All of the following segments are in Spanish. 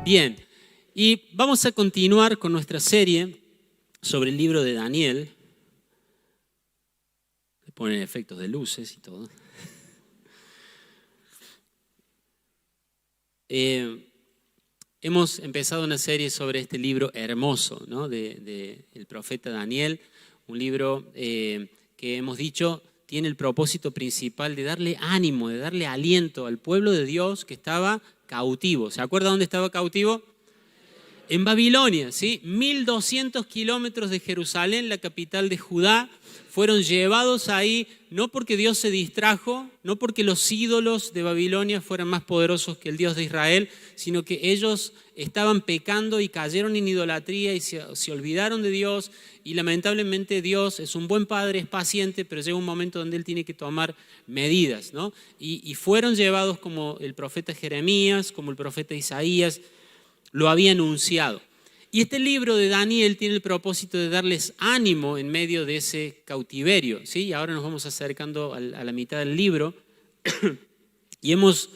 Bien, y vamos a continuar con nuestra serie sobre el libro de Daniel. Le ponen efectos de luces y todo. Hemos empezado una serie sobre este libro hermoso, ¿no? del profeta Daniel, un libro que hemos dicho tiene el propósito principal de darle ánimo, de darle aliento al pueblo de Dios que estaba cautivo. ¿Se acuerda dónde estaba cautivo? En Babilonia, ¿sí? 1200 kilómetros de Jerusalén, la capital de Judá, fueron llevados ahí no porque Dios se distrajo, no porque los ídolos de Babilonia fueran más poderosos que el Dios de Israel, sino que ellos estaban pecando y cayeron en idolatría y se olvidaron de Dios. Y lamentablemente Dios es un buen padre, es paciente, pero llega un momento donde Él tiene que tomar medidas, ¿no? Y fueron llevados como el profeta Jeremías, como el profeta Isaías lo había anunciado. Y este libro de Daniel tiene el propósito de darles ánimo en medio de ese cautiverio, ¿sí? Y ahora nos vamos acercando a la mitad del libro y hemos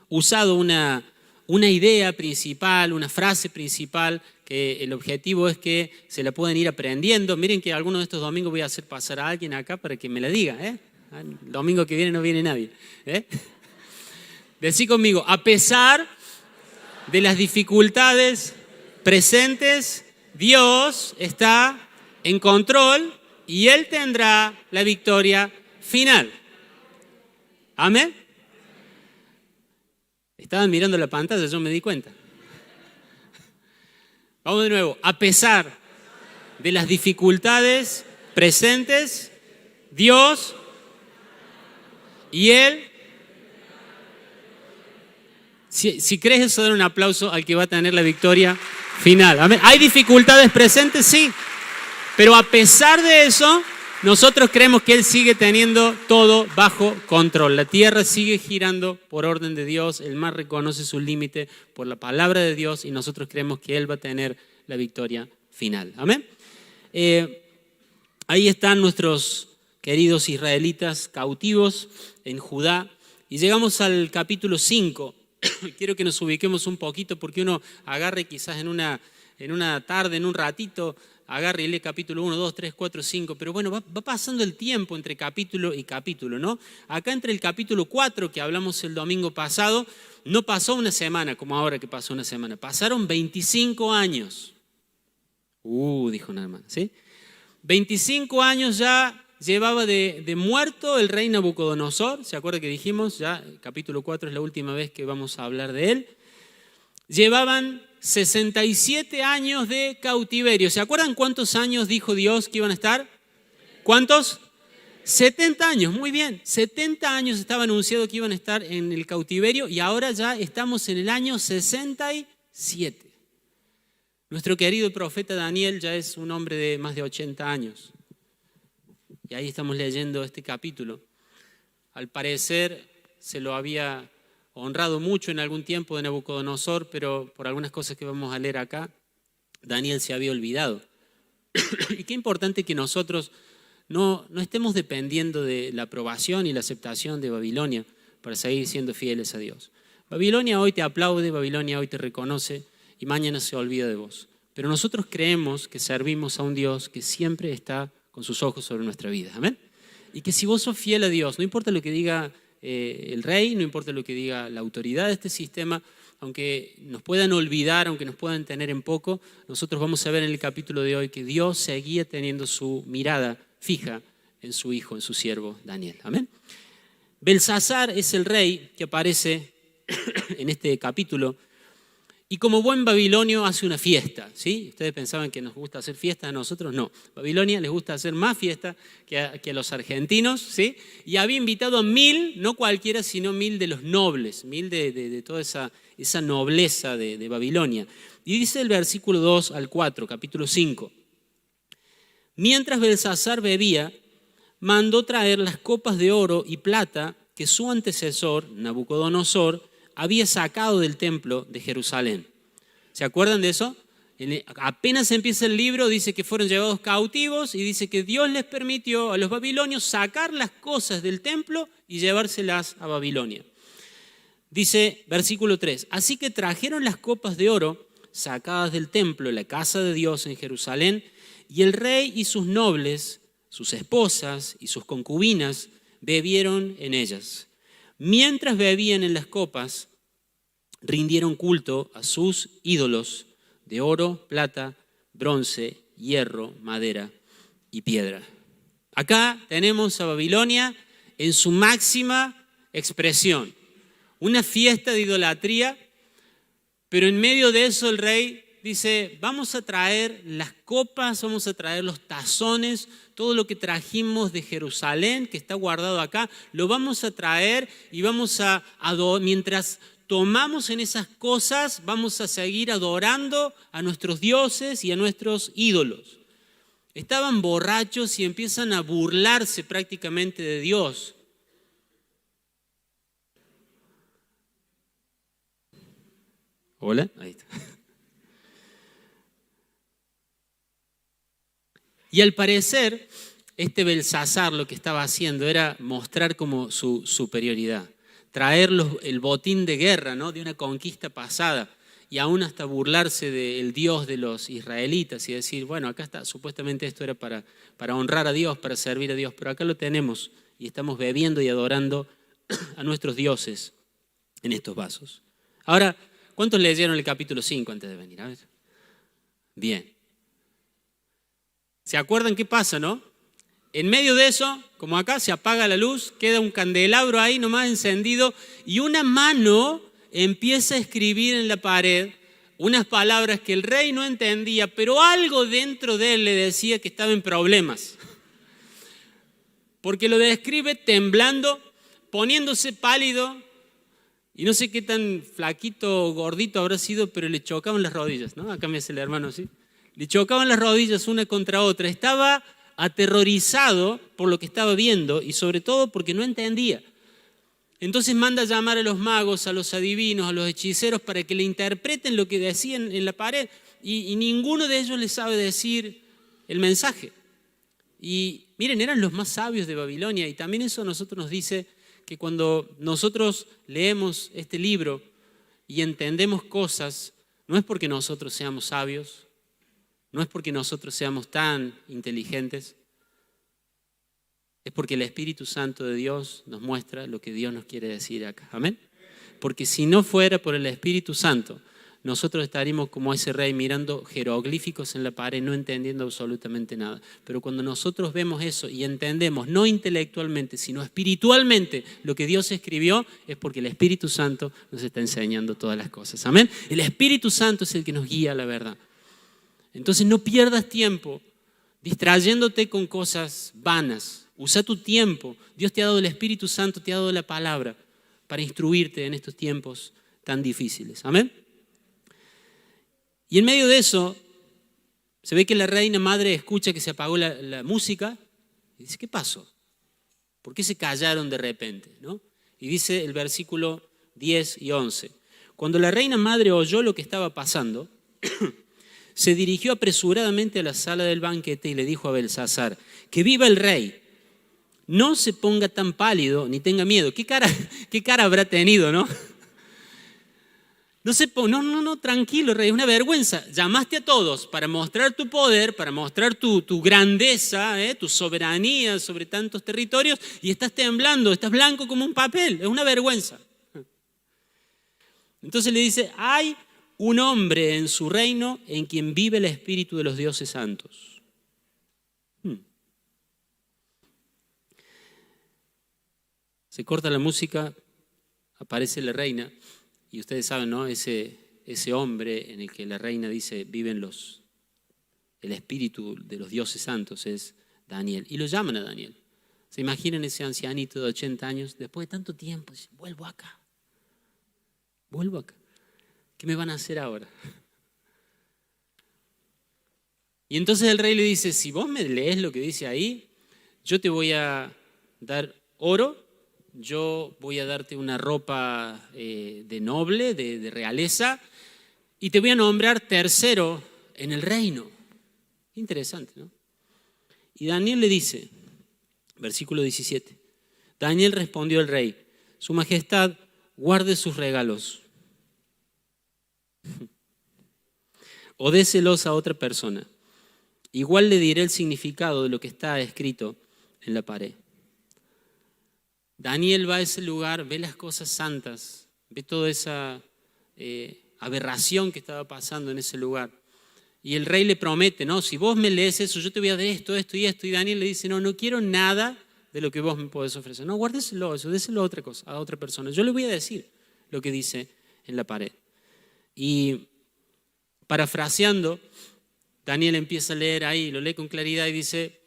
usado una idea principal, una frase principal, que el objetivo es que se la puedan ir aprendiendo. Miren que algunos de estos domingos voy a hacer pasar a alguien acá para que me la diga, ¿eh? El domingo que viene no viene nadie, ¿eh? Decí conmigo, a pesar de las dificultades presentes, Dios está en control y Él tendrá la victoria final. ¿Amén? Estaban mirando la pantalla, yo me di cuenta. Vamos de nuevo. A pesar de las dificultades presentes, Dios y Él. Si crees eso, dar un aplauso al que va a tener la victoria final. Amén. ¿Hay dificultades presentes? Sí. Pero a pesar de eso, nosotros creemos que Él sigue teniendo todo bajo control. La tierra sigue girando por orden de Dios. El mar reconoce su límite por la palabra de Dios y nosotros creemos que Él va a tener la victoria final. Amén. Ahí están nuestros queridos israelitas cautivos en Judá. Y llegamos al capítulo 5. Quiero que nos ubiquemos un poquito porque uno agarre quizás en una tarde, en un ratito, agarre y lee capítulo 1, 2, 3, 4, 5, pero bueno, va pasando el tiempo entre capítulo y capítulo, ¿no? Acá entre el capítulo 4 que hablamos el domingo pasado, no pasó una semana como ahora que pasó una semana, pasaron 25 años. Dijo una hermana, ¿sí? 25 años ya llevaba de muerto el rey Nabucodonosor. ¿Se acuerda que dijimos? Ya capítulo 4 es la última vez que vamos a hablar de él. Llevaban 67 años de cautiverio. ¿Se acuerdan cuántos años dijo Dios que iban a estar? ¿Cuántos? 70 años, muy bien. 70 años estaba anunciado que iban a estar en el cautiverio y ahora ya estamos en el año 67. Nuestro querido profeta Daniel ya es un hombre de más de 80 años. Y ahí estamos leyendo este capítulo. Al parecer se lo había honrado mucho en algún tiempo de Nabucodonosor, pero por algunas cosas que vamos a leer acá, Daniel se había olvidado. Y qué importante que nosotros no estemos dependiendo de la aprobación y la aceptación de Babilonia para seguir siendo fieles a Dios. Babilonia hoy te aplaude, Babilonia hoy te reconoce y mañana se olvida de vos. Pero nosotros creemos que servimos a un Dios que siempre está con sus ojos sobre nuestra vida. Amén. Y que si vos sos fiel a Dios, no importa lo que diga el rey, no importa lo que diga la autoridad de este sistema, aunque nos puedan olvidar, aunque nos puedan tener en poco, nosotros vamos a ver en el capítulo de hoy que Dios seguía teniendo su mirada fija en su hijo, en su siervo Daniel. Amén. Belsasar es el rey que aparece en este capítulo. Y como buen babilonio hace una fiesta, ¿sí? Ustedes pensaban que nos gusta hacer fiesta, a nosotros no. Babilonia les gusta hacer más fiesta que a los argentinos, ¿sí? Y había invitado a 1000, no cualquiera, sino 1000 de los nobles, 1000 de toda esa nobleza de Babilonia. Y dice el versículo 2 al 4, capítulo 5. Mientras Belsasar bebía, mandó traer las copas de oro y plata que su antecesor, Nabucodonosor, había sacado del templo de Jerusalén. ¿Se acuerdan de eso? Apenas empieza el libro, dice que fueron llevados cautivos y dice que Dios les permitió a los babilonios sacar las cosas del templo y llevárselas a Babilonia. Dice, versículo 3, así que trajeron las copas de oro sacadas del templo, la casa de Dios en Jerusalén, y el rey y sus nobles, sus esposas y sus concubinas bebieron en ellas. Mientras bebían en las copas, rindieron culto a sus ídolos de oro, plata, bronce, hierro, madera y piedra. Acá tenemos a Babilonia en su máxima expresión. Una fiesta de idolatría, pero en medio de eso el rey dice, vamos a traer las copas, vamos a traer los tazones, todo lo que trajimos de Jerusalén, que está guardado acá, lo vamos a traer y vamos a mientras tomamos en esas cosas, vamos a seguir adorando a nuestros dioses y a nuestros ídolos. Estaban borrachos y empiezan a burlarse prácticamente de Dios. Hola, ahí está. Y al parecer, Belsasar lo que estaba haciendo era mostrar como su superioridad, traer el botín de guerra, ¿no?, de una conquista pasada y aún hasta burlarse del Dios de los israelitas y decir, bueno, acá está, supuestamente esto era para honrar a Dios, para servir a Dios, pero acá lo tenemos y estamos bebiendo y adorando a nuestros dioses en estos vasos. Ahora, ¿cuántos leyeron el capítulo 5 antes de venir? A ver. Bien. ¿Se acuerdan qué pasa, no? En medio de eso, como acá, se apaga la luz, queda un candelabro ahí nomás encendido y una mano empieza a escribir en la pared unas palabras que el rey no entendía, pero algo dentro de él le decía que estaba en problemas. Porque lo describe temblando, poniéndose pálido, y no sé qué tan flaquito o gordito habrá sido, pero le chocaban las rodillas, ¿no? Acá me hace el hermano así. Le chocaban las rodillas una contra otra. Estaba aterrorizado por lo que estaba viendo y sobre todo porque no entendía. Entonces manda a llamar a los magos, a los adivinos, a los hechiceros para que le interpreten lo que decían en la pared y ninguno de ellos le sabe decir el mensaje. Y miren, eran los más sabios de Babilonia y también eso a nosotros nos dice que cuando nosotros leemos este libro y entendemos cosas, no es porque nosotros seamos sabios, no es porque nosotros seamos tan inteligentes, es porque el Espíritu Santo de Dios nos muestra lo que Dios nos quiere decir acá. Amén. Porque si no fuera por el Espíritu Santo, nosotros estaríamos como ese rey mirando jeroglíficos en la pared, no entendiendo absolutamente nada. Pero cuando nosotros vemos eso y entendemos, no intelectualmente, sino espiritualmente, lo que Dios escribió, es porque el Espíritu Santo nos está enseñando todas las cosas. Amén. El Espíritu Santo es el que nos guía a la verdad. Entonces no pierdas tiempo distrayéndote con cosas vanas. Usa tu tiempo. Dios te ha dado el Espíritu Santo, te ha dado la palabra para instruirte en estos tiempos tan difíciles. Amén. Y en medio de eso, se ve que la reina madre escucha que se apagó la música y dice, ¿qué pasó? ¿Por qué se callaron de repente? ¿No? Y dice el versículo 10 y 11. Cuando la reina madre oyó lo que estaba pasando, se dirigió apresuradamente a la sala del banquete y le dijo a Belsasar, que viva el rey, no se ponga tan pálido ni tenga miedo. ¿Qué cara habrá tenido, no? No, tranquilo, rey, es una vergüenza. Llamaste a todos para mostrar tu poder, para mostrar tu grandeza, tu soberanía sobre tantos territorios y estás temblando, estás blanco como un papel, es una vergüenza. Entonces le dice, hay un hombre en su reino en quien vive el espíritu de los dioses santos. Se corta la música, aparece la reina. Y ustedes saben, ¿no? Ese hombre en el que la reina dice viven el espíritu de los dioses santos es Daniel. Y lo llaman a Daniel. ¿Se imaginan ese ancianito de 80 años? Después de tanto tiempo, dice, vuelvo acá. ¿Qué me van a hacer ahora? Y entonces el rey le dice, si vos me lees lo que dice ahí, yo te voy a dar oro, yo voy a darte una ropa de noble, de realeza, y te voy a nombrar tercero en el reino. Interesante, ¿no? Y Daniel le dice, versículo 17, Daniel respondió al rey, Su Majestad, guarde sus regalos o déselos a otra persona. Igual le diré el significado de lo que está escrito en la pared. Daniel va a ese lugar, ve las cosas santas, ve toda esa aberración que estaba pasando en ese lugar. Y el rey le promete, no, si vos me lees eso, yo te voy a dar esto, esto y esto. Y Daniel le dice, no quiero nada de lo que vos me podés ofrecer. No, guárdeselo, eso, déselo a otra cosa, a otra persona. Yo le voy a decir lo que dice en la pared. Y parafraseando, Daniel empieza a leer ahí, lo lee con claridad y dice,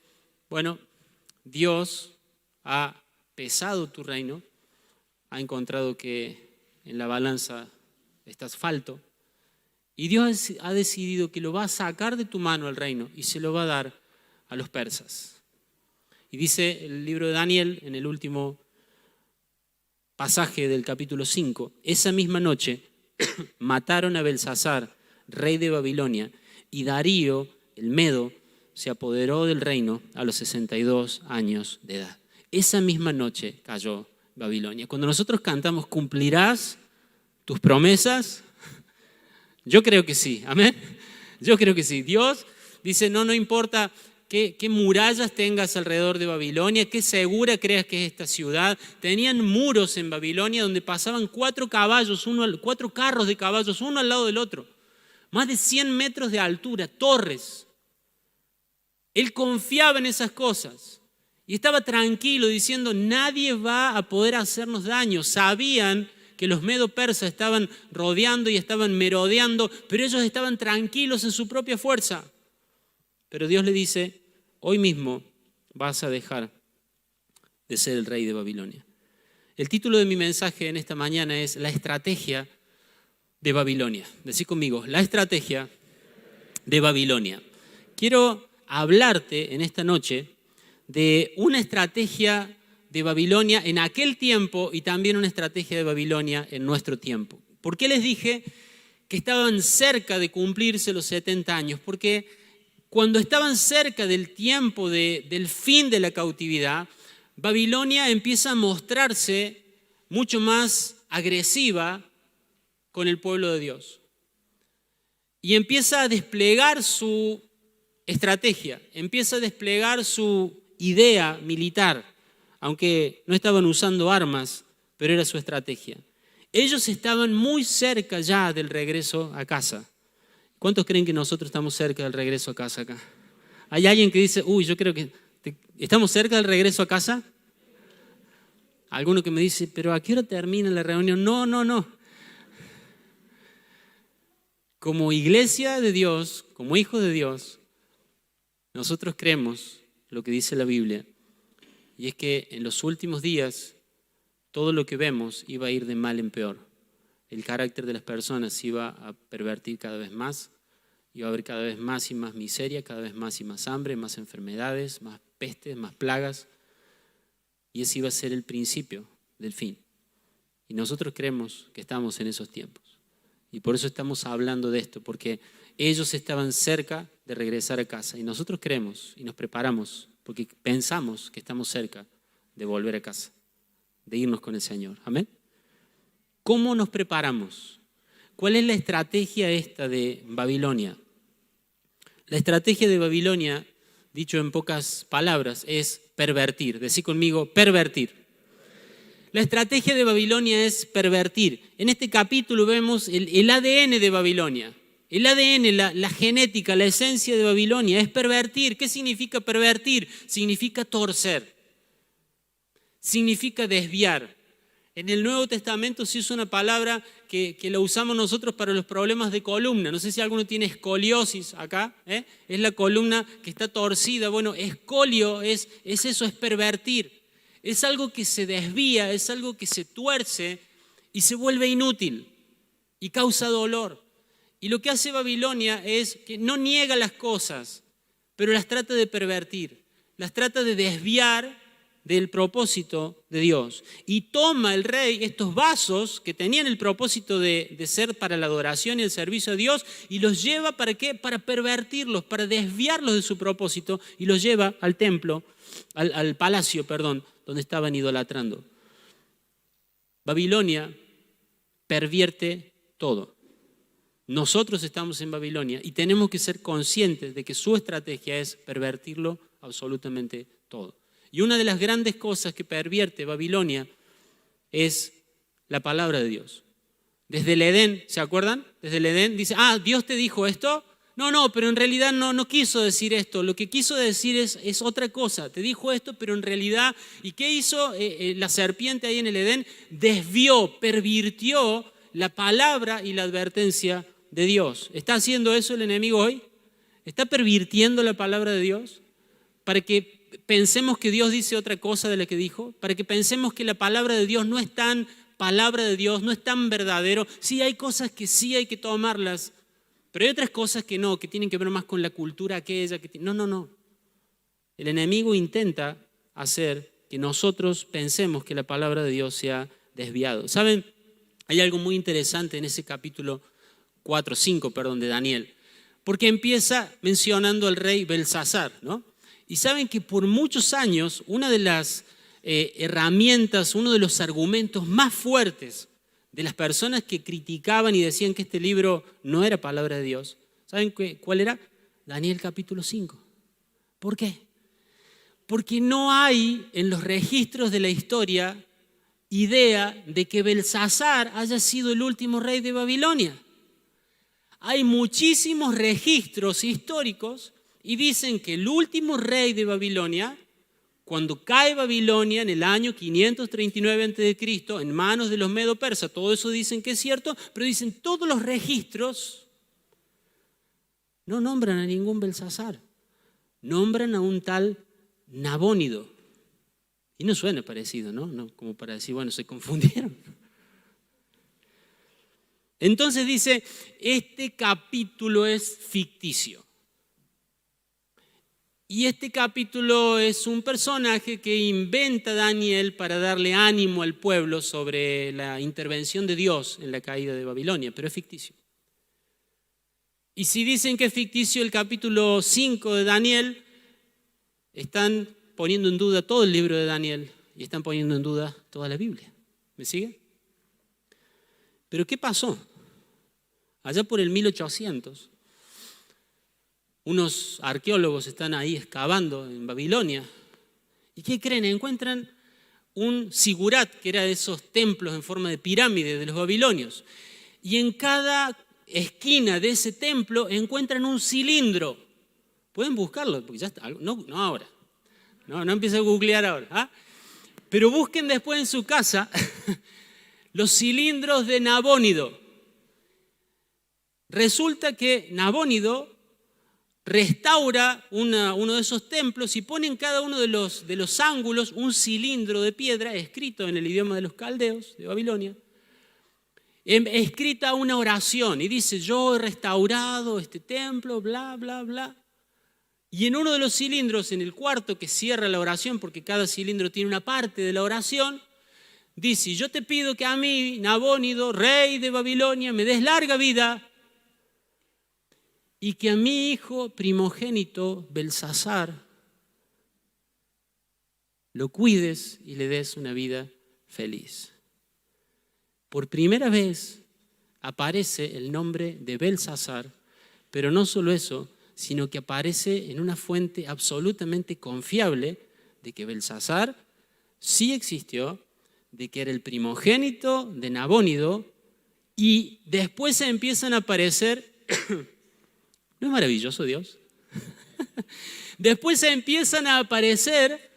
bueno, Dios ha pesado tu reino, ha encontrado que en la balanza estás falto, y Dios ha decidido que lo va a sacar de tu mano al reino y se lo va a dar a los persas. Y dice el libro de Daniel, en el último pasaje del capítulo 5, esa misma noche mataron a Belsasar, rey de Babilonia, y Darío, el Medo, se apoderó del reino a los 62 años de edad. Esa misma noche cayó Babilonia. Cuando nosotros cantamos, ¿cumplirás tus promesas? Yo creo que sí, amén. Yo creo que sí. Dios dice, no importa qué murallas tengas alrededor de Babilonia, qué segura creas que es esta ciudad. Tenían muros en Babilonia donde pasaban 4 carros de caballos, uno al lado del otro. Más de 100 metros de altura, torres. Él confiaba en esas cosas y estaba tranquilo diciendo, nadie va a poder hacernos daño. Sabían que los medo-persas estaban rodeando y estaban merodeando, pero ellos estaban tranquilos en su propia fuerza. Pero Dios le dice, hoy mismo vas a dejar de ser el rey de Babilonia. El título de mi mensaje en esta mañana es La estrategia de Babilonia. Decí conmigo, la estrategia de Babilonia. Quiero hablarte en esta noche de una estrategia de Babilonia en aquel tiempo y también una estrategia de Babilonia en nuestro tiempo. ¿Por qué les dije que estaban cerca de cumplirse los 70 años? Porque cuando estaban cerca del tiempo del fin de la cautividad, Babilonia empieza a mostrarse mucho más agresiva con el pueblo de Dios. Y empieza a desplegar su estrategia, empieza a desplegar su idea militar, aunque no estaban usando armas, pero era su estrategia. Ellos estaban muy cerca ya del regreso a casa. ¿Cuántos creen que nosotros estamos cerca del regreso a casa acá? ¿Hay alguien que dice, yo creo que estamos cerca del regreso a casa? Alguno que me dice, pero ¿a qué hora termina la reunión? No. Como iglesia de Dios, como hijos de Dios, nosotros creemos lo que dice la Biblia, y es que en los últimos días todo lo que vemos iba a ir de mal en peor. El carácter de las personas se iba a pervertir cada vez más, iba a haber cada vez más y más miseria, cada vez más y más hambre, más enfermedades, más pestes, más plagas, y ese iba a ser el principio del fin. Y nosotros creemos que estamos en esos tiempos. Y por eso estamos hablando de esto, porque ellos estaban cerca de regresar a casa y nosotros creemos y nos preparamos porque pensamos que estamos cerca de volver a casa, de irnos con el Señor. Amén. ¿Cómo nos preparamos? ¿Cuál es la estrategia esta de Babilonia? La estrategia de Babilonia, dicho en pocas palabras, es pervertir. Decí conmigo, pervertir. La estrategia de Babilonia es pervertir. En este capítulo vemos el ADN de Babilonia. El ADN, la genética, la esencia de Babilonia es pervertir. ¿Qué significa pervertir? Significa torcer. Significa desviar. En el Nuevo Testamento se usa una palabra que la usamos nosotros para los problemas de columna. No sé si alguno tiene escoliosis acá. Es la columna que está torcida. Bueno, escolio es eso, es pervertir. Es algo que se desvía, es algo que se tuerce y se vuelve inútil y causa dolor. Y lo que hace Babilonia es que no niega las cosas, pero las trata de pervertir, las trata de desviar del propósito de Dios. Y toma el rey estos vasos que tenían el propósito de ser para la adoración y el servicio a Dios y los lleva ¿para qué? Para pervertirlos, para desviarlos de su propósito y los lleva al templo, al palacio, donde estaban idolatrando. Babilonia pervierte todo. Nosotros estamos en Babilonia y tenemos que ser conscientes de que su estrategia es pervertirlo absolutamente todo. Y una de las grandes cosas que pervierte Babilonia es la palabra de Dios. Desde el Edén, ¿se acuerdan? Desde el Edén dice, ¿Dios te dijo esto? No, pero en realidad no quiso decir esto. Lo que quiso decir es otra cosa. Te dijo esto, pero en realidad, ¿y qué hizo la serpiente ahí en el Edén? Desvió, pervirtió la palabra y la advertencia de Dios. ¿Está haciendo eso el enemigo hoy? ¿Está pervirtiendo la palabra de Dios? Para que pensemos que Dios dice otra cosa de la que dijo, para que pensemos que la palabra de Dios no es tan palabra de Dios, no es tan verdadero. Sí, hay cosas que sí hay que tomarlas, pero hay otras cosas que no, que tienen que ver más con la cultura aquella. No. El enemigo intenta hacer que nosotros pensemos que la palabra de Dios se ha desviado. ¿Saben? Hay algo muy interesante en ese capítulo 5 de Daniel, porque empieza mencionando al rey Belsasar, ¿no? Y saben que por muchos años una de las herramientas, uno de los argumentos más fuertes de las personas que criticaban y decían que este libro no era palabra de Dios, ¿saben cuál era? Daniel capítulo 5. ¿Por qué? Porque no hay en los registros de la historia idea de que Belsasar haya sido el último rey de Babilonia. Hay muchísimos registros históricos y dicen que el último rey de Babilonia, cuando cae Babilonia en el año 539 a.C., en manos de los medo-persas, todo eso dicen que es cierto, pero dicen todos los registros no nombran a ningún Belsasar, nombran a un tal Nabónido. Y no suena parecido, ¿no? Como para decir, bueno, se confundieron. Entonces dice, este capítulo es ficticio. Y este capítulo es un personaje que inventa Daniel para darle ánimo al pueblo sobre la intervención de Dios en la caída de Babilonia, pero es ficticio. Y si dicen que es ficticio el capítulo 5 de Daniel, están poniendo en duda todo el libro de Daniel y están poniendo en duda toda la Biblia. ¿Me sigue? Pero ¿qué pasó? Allá por el 1800, unos arqueólogos están ahí excavando en Babilonia. ¿Y qué creen? Encuentran un sigurat, que era de esos templos en forma de pirámide de los babilonios. Y en cada esquina de ese templo encuentran un cilindro. Pueden buscarlo, porque ya está. No ahora. No empiecen a googlear ahora. ¿Ah? Pero busquen después en su casa los cilindros de Nabónido. Resulta que Nabónido restaura uno de esos templos y pone en cada uno de los ángulos un cilindro de piedra escrito en el idioma de los caldeos de Babilonia, escrita una oración y dice: yo he restaurado este templo, bla, bla, bla. Y en uno de los cilindros, en el cuarto que cierra la oración, porque cada cilindro tiene una parte de la oración, dice: yo te pido que a mí, Nabónido, rey de Babilonia, me des larga vida y que a mi hijo primogénito, Belsasar, lo cuides y le des una vida feliz. Por primera vez aparece el nombre de Belsasar, pero no solo eso, sino que aparece en una fuente absolutamente confiable de que Belsasar sí existió, de que era el primogénito de Nabónido, y después se empiezan a aparecer... ¿No es maravilloso Dios? Después se empiezan a aparecer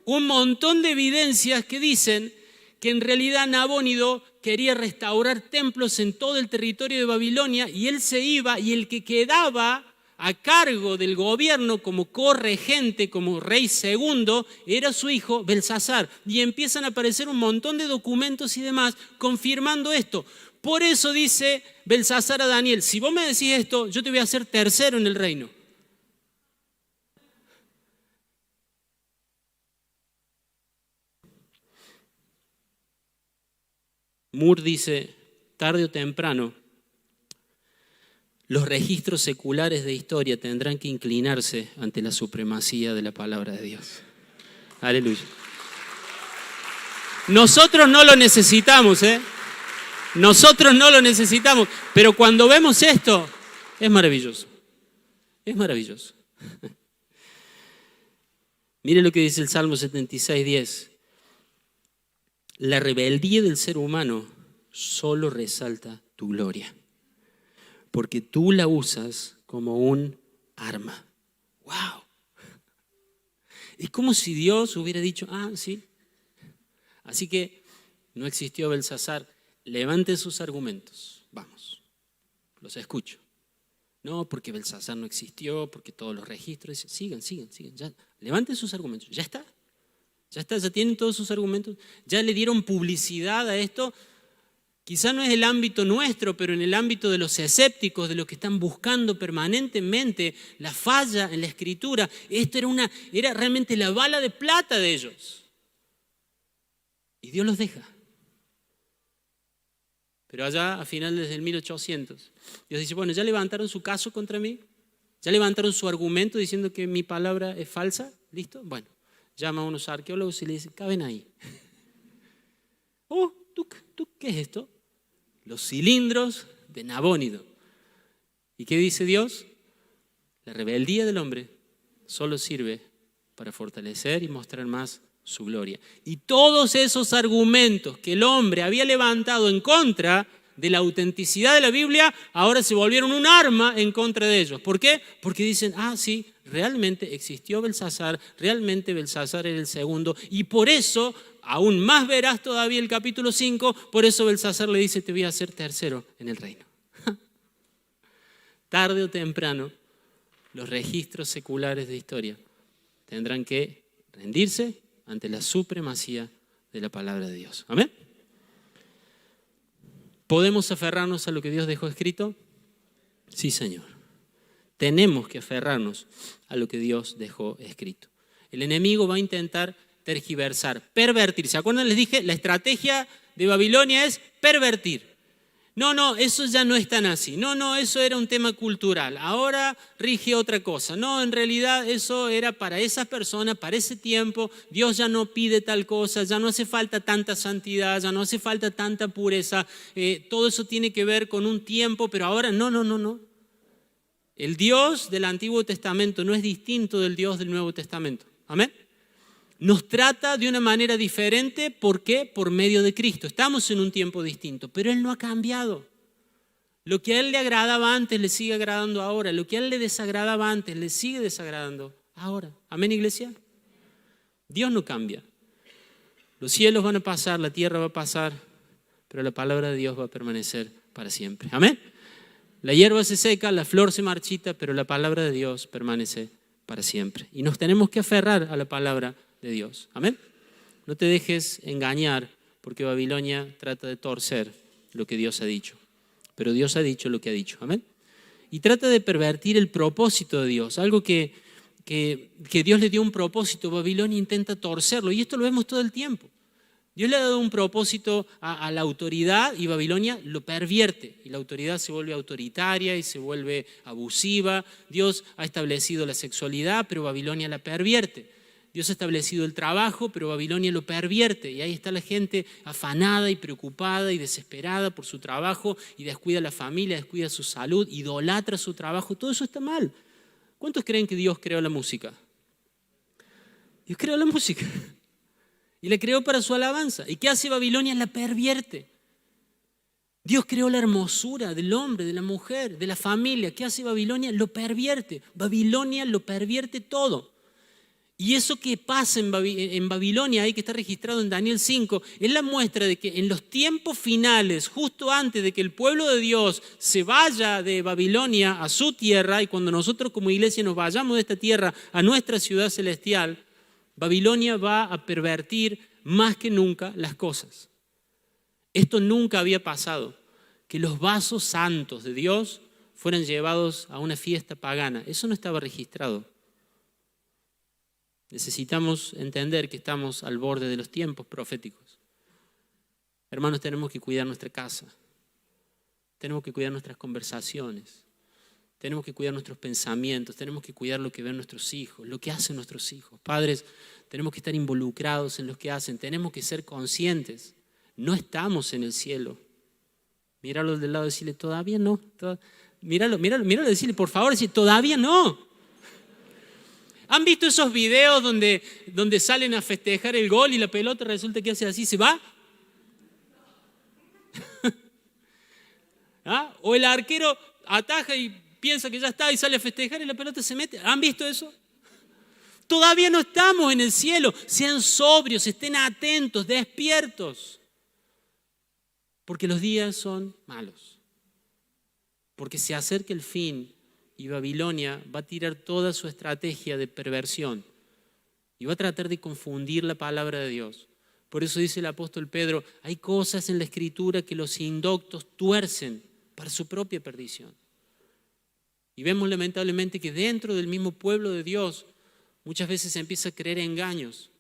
un montón de evidencias que dicen que en realidad Nabónido quería restaurar templos en todo el territorio de Babilonia y él se iba, y el que quedaba a cargo del gobierno como corregente, como rey segundo, era su hijo Belsasar. Y empiezan a aparecer un montón de documentos y demás confirmando esto. Por eso dice Belsasar a Daniel: si vos me decís esto, yo te voy a hacer tercero en el reino. Moore dice: tarde o temprano, los registros seculares de historia tendrán que inclinarse ante la supremacía de la palabra de Dios. Aleluya. Nosotros no lo necesitamos, Nosotros no lo necesitamos, pero cuando vemos esto, es maravilloso. Es maravilloso. Mire lo que dice el Salmo 76:10. La rebeldía del ser humano solo resalta tu gloria, porque tú la usas como un arma. ¡Wow! Es como si Dios hubiera dicho, sí. Así que no existió Belsasar. Levanten sus argumentos. Vamos, los escucho. No, porque Belsasar no existió, porque todos los registros. Sigan. Ya, levanten sus argumentos. Ya está, ya tienen todos sus argumentos. Ya le dieron publicidad a esto. Quizá no es el ámbito nuestro, pero en el ámbito de los escépticos, de los que están buscando permanentemente la falla en la Escritura, esto era realmente la bala de plata de ellos. Y Dios los deja. Pero allá, a finales del 1800, Dios dice, bueno, ¿ya levantaron su caso contra mí? ¿Ya levantaron su argumento diciendo que mi palabra es falsa? ¿Listo? Bueno, llama a unos arqueólogos y le dice, caben ahí. ¿Tú qué es esto? Los cilindros de Nabónido. ¿Y qué dice Dios? La rebeldía del hombre solo sirve para fortalecer y mostrar más su gloria. Y todos esos argumentos que el hombre había levantado en contra de la autenticidad de la Biblia, ahora se volvieron un arma en contra de ellos. ¿Por qué? Porque dicen, sí, realmente existió Belsasar, realmente Belsasar era el segundo, y por eso, aún más verás todavía el capítulo 5, por eso Belsasar le dice, te voy a hacer tercero en el reino. Tarde o temprano, los registros seculares de historia tendrán que rendirse ante la supremacía de la palabra de Dios. ¿Amén? ¿Podemos aferrarnos a lo que Dios dejó escrito? Sí, Señor. Tenemos que aferrarnos a lo que Dios dejó escrito. El enemigo va a intentar tergiversar, pervertir. ¿Se acuerdan? Les dije, la estrategia de Babilonia es pervertir. No, eso ya no es tan así. No, eso era un tema cultural. Ahora rige otra cosa. No, en realidad eso era para esas personas, para ese tiempo. Dios ya no pide tal cosa, ya no hace falta tanta santidad, ya no hace falta tanta pureza. Todo eso tiene que ver con un tiempo, pero ahora no. El Dios del Antiguo Testamento no es distinto del Dios del Nuevo Testamento. ¿Amén? Nos trata de una manera diferente. ¿Por qué? Por medio de Cristo. Estamos en un tiempo distinto, pero Él no ha cambiado. Lo que a Él le agradaba antes le sigue agradando ahora. Lo que a Él le desagradaba antes le sigue desagradando ahora. ¿Amén, iglesia? Dios no cambia. Los cielos van a pasar, la tierra va a pasar, pero la palabra de Dios va a permanecer para siempre. ¿Amén? La hierba se seca, la flor se marchita, pero la palabra de Dios permanece para siempre. Y nos tenemos que aferrar a la palabra de Dios. Amén. No te dejes engañar porque Babilonia trata de torcer lo que Dios ha dicho. Pero Dios ha dicho lo que ha dicho. Amén. Y trata de pervertir el propósito de Dios. Algo que Dios le dio un propósito. Babilonia intenta torcerlo. Y esto lo vemos todo el tiempo. Dios le ha dado un propósito a la autoridad y Babilonia lo pervierte. Y la autoridad se vuelve autoritaria y se vuelve abusiva. Dios ha establecido la sexualidad, pero Babilonia la pervierte. Dios ha establecido el trabajo, pero Babilonia lo pervierte. Y ahí está la gente afanada y preocupada y desesperada por su trabajo y descuida la familia, descuida su salud, idolatra su trabajo. Todo eso está mal. ¿Cuántos creen que Dios creó la música? Dios creó la música y la creó para su alabanza. ¿Y qué hace Babilonia? La pervierte. Dios creó la hermosura del hombre, de la mujer, de la familia. ¿Qué hace Babilonia? Lo pervierte. Babilonia lo pervierte todo. Y eso que pasa en Babilonia, ahí que está registrado en Daniel 5, es la muestra de que en los tiempos finales, justo antes de que el pueblo de Dios se vaya de Babilonia a su tierra, y cuando nosotros como iglesia nos vayamos de esta tierra a nuestra ciudad celestial, Babilonia va a pervertir más que nunca las cosas. Esto nunca había pasado, que los vasos santos de Dios fueran llevados a una fiesta pagana. Eso no estaba registrado. Necesitamos entender que estamos al borde de los tiempos proféticos. Hermanos, tenemos que cuidar nuestra casa. Tenemos que cuidar nuestras conversaciones. Tenemos que cuidar nuestros pensamientos. Tenemos que cuidar lo que ven nuestros hijos, lo que hacen nuestros hijos. Padres, tenemos que estar involucrados en lo que hacen. Tenemos que ser conscientes. No estamos en el cielo. Míralo del lado y decirle, todavía no. Míralo, decirle, por favor, decirle, todavía no. ¿Han visto esos videos donde salen a festejar el gol y la pelota resulta que hace así, se va? ¿Ah? O el arquero ataja y piensa que ya está y sale a festejar y la pelota se mete. ¿Han visto eso? Todavía no estamos en el cielo. Sean sobrios, estén atentos, despiertos. Porque los días son malos. Porque se acerca el fin y Babilonia va a tirar toda su estrategia de perversión y va a tratar de confundir la palabra de Dios. Por eso dice el apóstol Pedro, hay cosas en la Escritura que los indoctos tuercen para su propia perdición. Y vemos lamentablemente que dentro del mismo pueblo de Dios muchas veces se empieza a creer engaños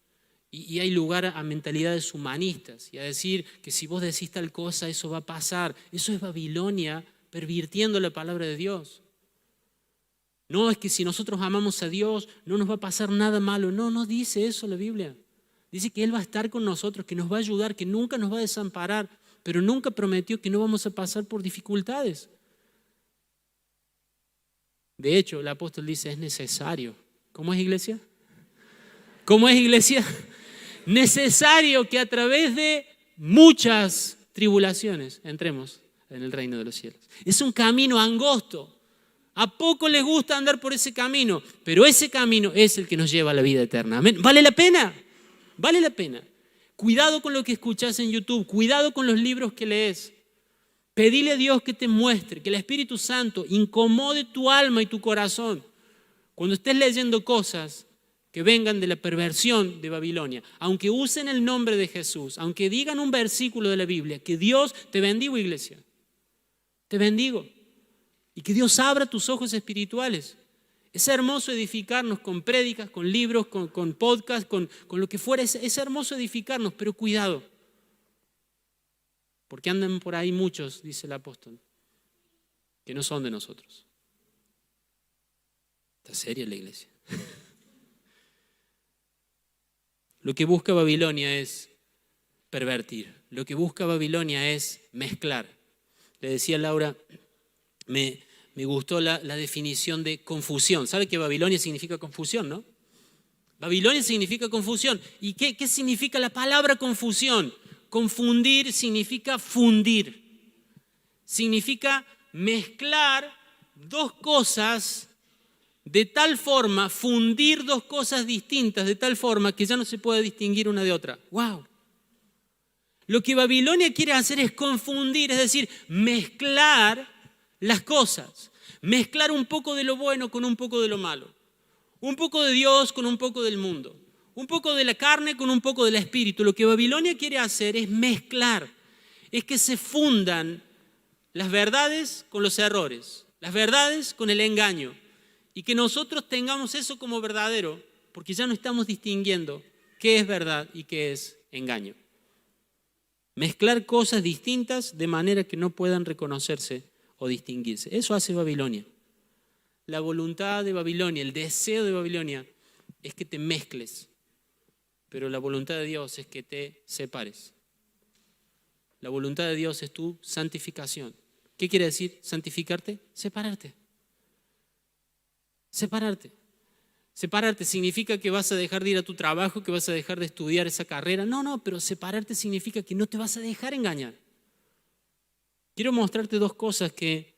y hay lugar a mentalidades humanistas y a decir que si vos decís tal cosa eso va a pasar. Eso es Babilonia pervirtiendo la palabra de Dios. No es que si nosotros amamos a Dios no nos va a pasar nada malo. No dice eso la Biblia. Dice que Él va a estar con nosotros, que nos va a ayudar, que nunca nos va a desamparar, pero nunca prometió que no vamos a pasar por dificultades. De hecho, el apóstol dice, es necesario. ¿Cómo es, iglesia? ¿Cómo es, iglesia? Necesario que a través de muchas tribulaciones entremos en el reino de los cielos. Es un camino angosto. A poco les gusta andar por ese camino, pero ese camino es el que nos lleva a la vida eterna. ¿Amén? ¿Vale la pena? Vale la pena. Cuidado con lo que escuchás en YouTube, cuidado con los libros que lees. Pedile a Dios que te muestre, que el Espíritu Santo incomode tu alma y tu corazón cuando estés leyendo cosas que vengan de la perversión de Babilonia. Aunque usen el nombre de Jesús, aunque digan un versículo de la Biblia, que Dios, te bendigo, iglesia, te bendigo. Y que Dios abra tus ojos espirituales. Es hermoso edificarnos con prédicas, con libros, con podcasts, con lo que fuera. Es hermoso edificarnos, pero cuidado. Porque andan por ahí muchos, dice el apóstol, que no son de nosotros. Está seria la iglesia. Lo que busca Babilonia es pervertir. Lo que busca Babilonia es mezclar. Le decía Laura, me gustó la definición de confusión. ¿Sabe que Babilonia significa confusión, no? Babilonia significa confusión. ¿Y qué significa la palabra confusión? Confundir significa fundir. Significa mezclar dos cosas de tal forma, fundir dos cosas distintas de tal forma que ya no se puede distinguir una de otra. ¡Wow! Lo que Babilonia quiere hacer es confundir, es decir, mezclar las cosas. Mezclar un poco de lo bueno con un poco de lo malo. Un poco de Dios con un poco del mundo. Un poco de la carne con un poco del espíritu. Lo que Babilonia quiere hacer es mezclar. Es que se fundan las verdades con los errores. Las verdades con el engaño. Y que nosotros tengamos eso como verdadero. Porque ya no estamos distinguiendo qué es verdad y qué es engaño. Mezclar cosas distintas de manera que no puedan reconocerse o distinguirse. Eso hace Babilonia. La voluntad de Babilonia, el deseo de Babilonia es que te mezcles, pero la voluntad de Dios es que te separes. La voluntad de Dios es tu santificación. ¿Qué quiere decir santificarte? Separarte. Separarte. Separarte significa que vas a dejar de ir a tu trabajo, que vas a dejar de estudiar esa carrera. No, pero separarte significa que no te vas a dejar engañar. Quiero mostrarte dos cosas que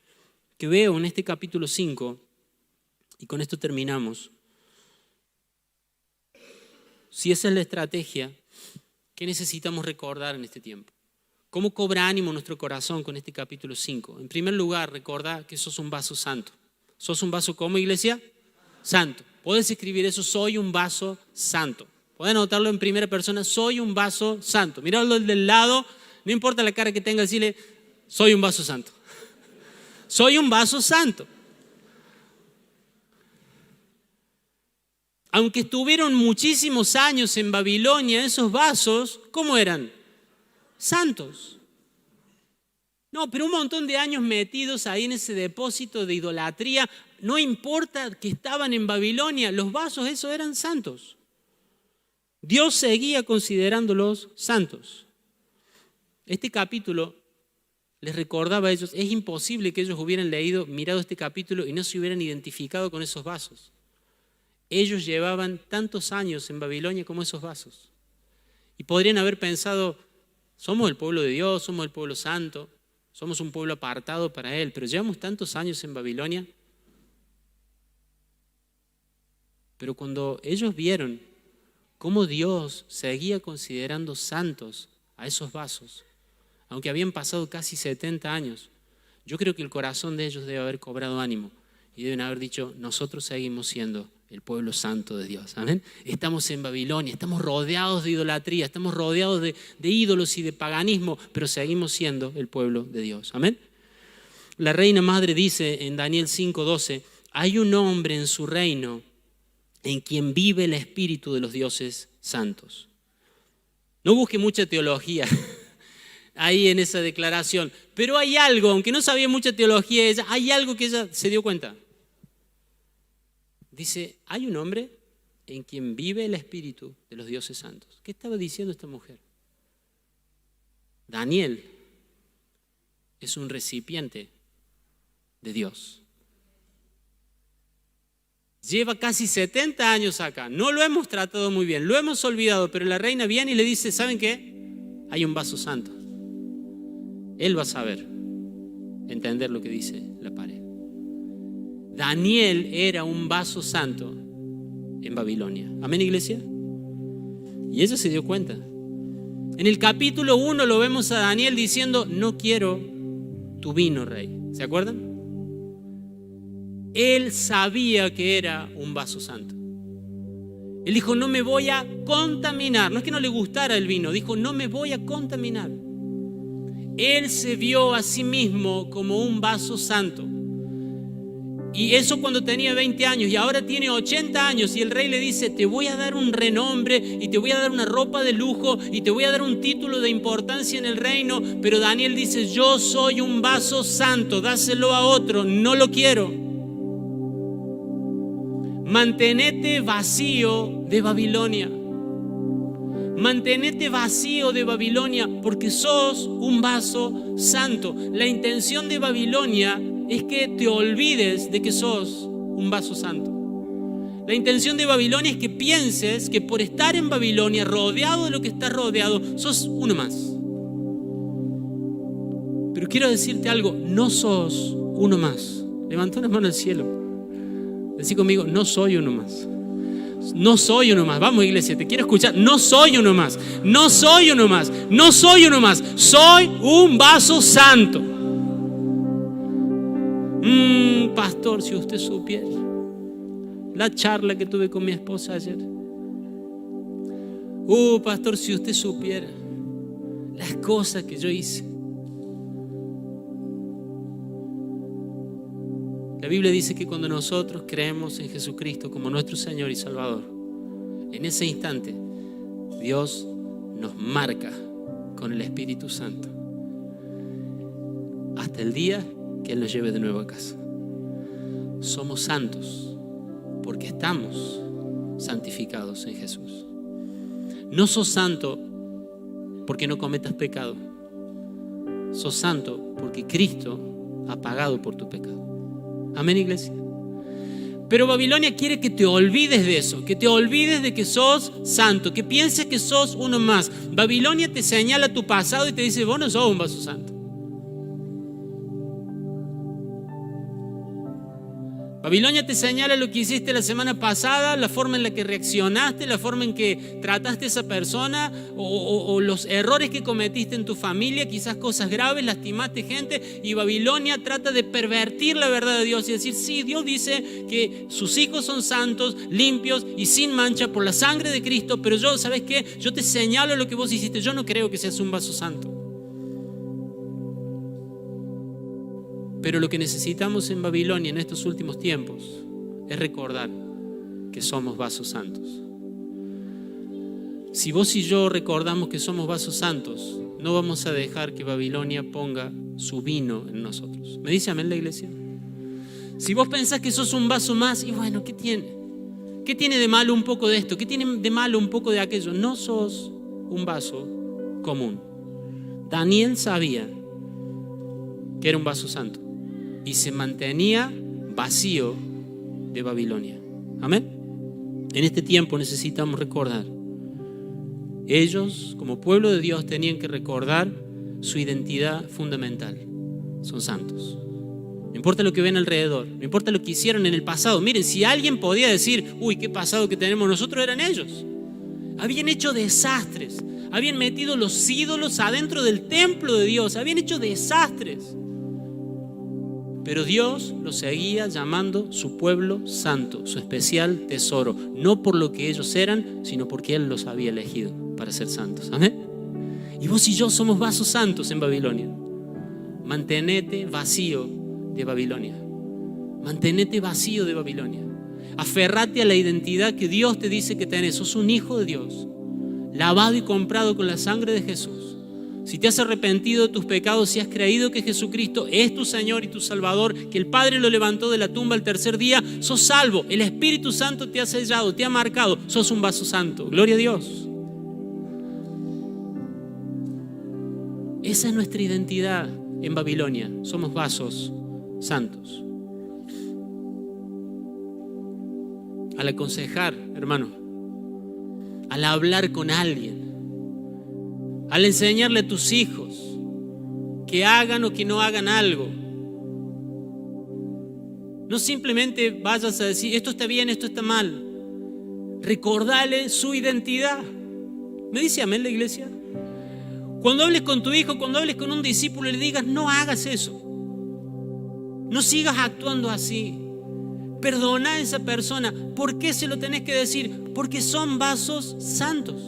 veo en este capítulo 5 y con esto terminamos. Si esa es la estrategia, ¿qué necesitamos recordar en este tiempo? ¿Cómo cobra ánimo nuestro corazón con este capítulo 5? En primer lugar, recordá que sos un vaso santo. ¿Sos un vaso como, iglesia? Santo. Podés escribir eso, soy un vaso santo. Podés anotarlo en primera persona, soy un vaso santo. Miralo del lado, no importa la cara que tenga, decirle, soy un vaso santo. Soy un vaso santo. Aunque estuvieron muchísimos años en Babilonia, esos vasos, ¿cómo eran? Santos. No, pero un montón de años metidos ahí en ese depósito de idolatría, no importa que estaban en Babilonia, los vasos esos eran santos. Dios seguía considerándolos santos. Este capítulo les recordaba a ellos, es imposible que ellos hubieran mirado este capítulo y no se hubieran identificado con esos vasos. Ellos llevaban tantos años en Babilonia como esos vasos. Y podrían haber pensado, somos el pueblo de Dios, somos el pueblo santo, somos un pueblo apartado para Él, pero llevamos tantos años en Babilonia. Pero cuando ellos vieron cómo Dios seguía considerando santos a esos vasos, aunque habían pasado casi 70 años, yo creo que el corazón de ellos debe haber cobrado ánimo y deben haber dicho, nosotros seguimos siendo el pueblo santo de Dios. Amén. Estamos en Babilonia, estamos rodeados de idolatría, estamos rodeados de ídolos y de paganismo, pero seguimos siendo el pueblo de Dios. Amén. La reina madre dice en Daniel 5:12, hay un hombre en su reino en quien vive el espíritu de los dioses santos. No busque mucha teología ahí en esa declaración, pero hay algo, aunque no sabía mucha teología ella, hay algo que ella se dio cuenta. Dice, hay un hombre en quien vive el espíritu de los dioses santos. ¿Qué estaba diciendo esta mujer? Daniel es un recipiente de Dios. Lleva casi 70 años acá. No lo hemos tratado muy bien, lo hemos olvidado, pero la reina viene y le dice, ¿saben qué? Hay un vaso santo. Él va a saber entender lo que dice la pared. Daniel era un vaso santo en Babilonia. ¿Amén, iglesia? Y ella se dio cuenta. En el capítulo 1 lo vemos a Daniel diciendo, no quiero tu vino, rey. ¿Se acuerdan? Él sabía que era un vaso santo. Él dijo, no me voy a contaminar. No es que no le gustara el vino, dijo, no me voy a contaminar. Él se vio a sí mismo como un vaso santo. Y eso cuando tenía 20 años y ahora tiene 80 años y el rey le dice, te voy a dar un renombre y te voy a dar una ropa de lujo y te voy a dar un título de importancia en el reino. Pero Daniel dice, yo soy un vaso santo, dáselo a otro, no lo quiero. Mantenete vacío de Babilonia. Mantenete vacío de Babilonia porque sos un vaso santo. La intención de Babilonia es que te olvides de que sos un vaso santo. La intención de Babilonia es que pienses que por estar en Babilonia, rodeado de lo que estás rodeado, sos uno más. Pero quiero decirte algo, no sos uno más. Levanta una mano al cielo. Decí conmigo, no soy uno más. No soy uno más. Vamos, iglesia, te quiero escuchar. No soy uno más. No soy uno más. No soy uno más. Soy un vaso santo. Pastor, si usted supiera la charla que tuve con mi esposa ayer. Pastor, si usted supiera las cosas que yo hice. La Biblia dice que cuando nosotros creemos en Jesucristo como nuestro Señor y Salvador, en ese instante Dios nos marca con el Espíritu Santo hasta el día que Él nos lleve de nuevo a casa. Somos santos porque estamos santificados en Jesús. No sos santo porque no cometas pecado. Sos santo porque Cristo ha pagado por tu pecado. Amén, iglesia. Pero Babilonia quiere que te olvides de eso, que te olvides de que sos santo, que pienses que sos uno más. Babilonia te señala tu pasado y te dice, vos no sos un vaso santo. Babilonia te señala lo que hiciste la semana pasada, la forma en la que reaccionaste, la forma en que trataste a esa persona o los errores que cometiste en tu familia, quizás cosas graves, lastimaste gente. Y Babilonia trata de pervertir la verdad de Dios y decir, sí, Dios dice que sus hijos son santos, limpios y sin mancha por la sangre de Cristo, pero yo, ¿sabes qué? Yo te señalo lo que vos hiciste, yo no creo que seas un vaso santo. Pero lo que necesitamos en Babilonia en estos últimos tiempos es recordar que somos vasos santos. Si vos y yo recordamos que somos vasos santos, no vamos a dejar que Babilonia ponga su vino en nosotros. ¿Me dice amén la iglesia? Si vos pensás que sos un vaso más, y bueno, ¿qué tiene? ¿Qué tiene de malo un poco de esto? ¿Qué tiene de malo un poco de aquello? No sos un vaso común. Daniel sabía que era un vaso santo, y se mantenía vacío de Babilonia. Amén. En este tiempo necesitamos recordar. Ellos, como pueblo de Dios, tenían que recordar su identidad fundamental. Son santos. No importa lo que ven alrededor, no importa lo que hicieron en el pasado. Miren, si alguien podía decir, uy, qué pasado que tenemos nosotros, eran ellos. Habían hecho desastres, habían metido los ídolos adentro del templo de Dios, habían hecho desastres. Pero Dios los seguía llamando su pueblo santo, su especial tesoro. No por lo que ellos eran, sino porque Él los había elegido para ser santos. Amén. Y vos y yo somos vasos santos en Babilonia. Mantenete vacío de Babilonia. Mantenete vacío de Babilonia. Aferrate a la identidad que Dios te dice que tenés. Sos un hijo de Dios, lavado y comprado con la sangre de Jesús. Si te has arrepentido de tus pecados, si has creído que Jesucristo es tu Señor y tu Salvador, que el Padre lo levantó de la tumba el tercer día, sos salvo. El Espíritu Santo te ha sellado, te ha marcado. Sos un vaso santo. Gloria a Dios. Esa es nuestra identidad en Babilonia. Somos vasos santos. Al aconsejar, hermano, al hablar con alguien, al enseñarle a tus hijos que hagan o que no hagan algo, no simplemente vayas a decir esto está bien, esto está mal. Recordale su identidad. ¿Me dice amén la iglesia? Cuando hables con tu hijo, cuando hables con un discípulo, le digas no hagas eso, no sigas actuando así. Perdona a esa persona. ¿Por qué se lo tenés que decir? Porque son vasos santos.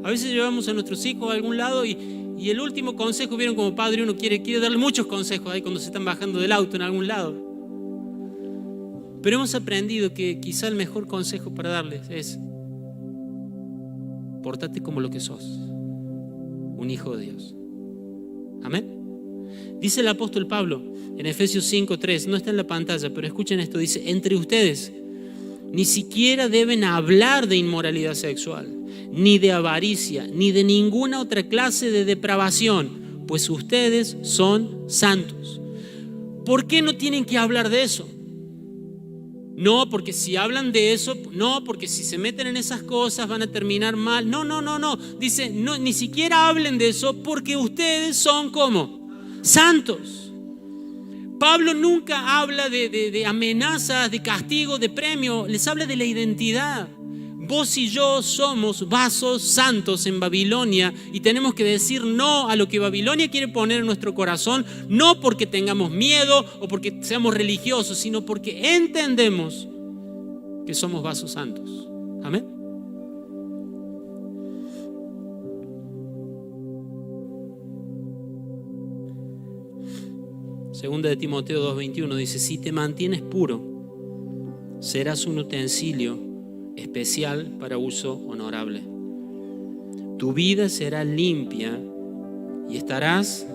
A veces llevamos a nuestros hijos a algún lado y el último consejo, vieron como padre uno quiere darle muchos consejos ahí cuando se están bajando del auto en algún lado. Pero hemos aprendido que quizá el mejor consejo para darles es: pórtate como lo que sos, un hijo de Dios. Amén. Dice el apóstol Pablo en Efesios 5:3, no está en la pantalla, pero escuchen esto, dice: entre ustedes ni siquiera deben hablar de inmoralidad sexual, ni de avaricia, ni de ninguna otra clase de depravación, pues ustedes son santos. ¿Por qué no tienen que hablar de eso? No, porque si hablan de eso, no, porque si se meten en esas cosas van a terminar mal. No. Dice, no, ni siquiera hablen de eso porque ustedes son ¿cómo? Santos. Pablo nunca habla de amenazas, de castigo, de premio. Les habla de la identidad. Vos y yo somos vasos santos en Babilonia y tenemos que decir no a lo que Babilonia quiere poner en nuestro corazón, no porque tengamos miedo o porque seamos religiosos, sino porque entendemos que somos vasos santos. Amén. Segunda de Timoteo 2:21 dice: si te mantienes puro, serás un utensilio especial para uso honorable. Tu vida será limpia y estarás,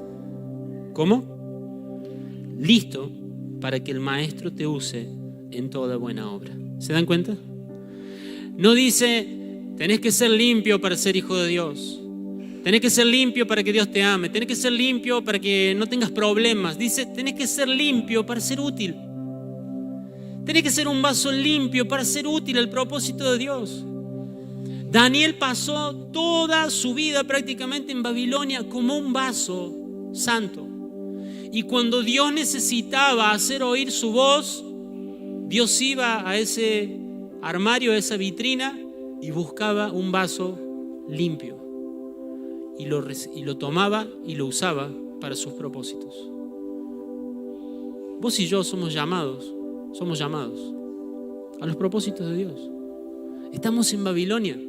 ¿cómo? Listo para que el maestro te use en toda buena obra. ¿Se dan cuenta? No dice tenés que ser limpio para ser hijo de Dios, tenés que ser limpio para que Dios te ame, tenés que ser limpio para que no tengas problemas. Dice tenés que ser limpio para ser útil. Tenés que ser un vaso limpio para ser útil al propósito de Dios. Daniel pasó toda su vida prácticamente en Babilonia como un vaso santo. Y cuando Dios necesitaba hacer oír su voz, Dios iba a ese armario, a esa vitrina y buscaba un vaso limpio. Y lo tomaba y lo usaba para sus propósitos. Vos y yo somos llamados a los propósitos de Dios. Estamos en Babilonia.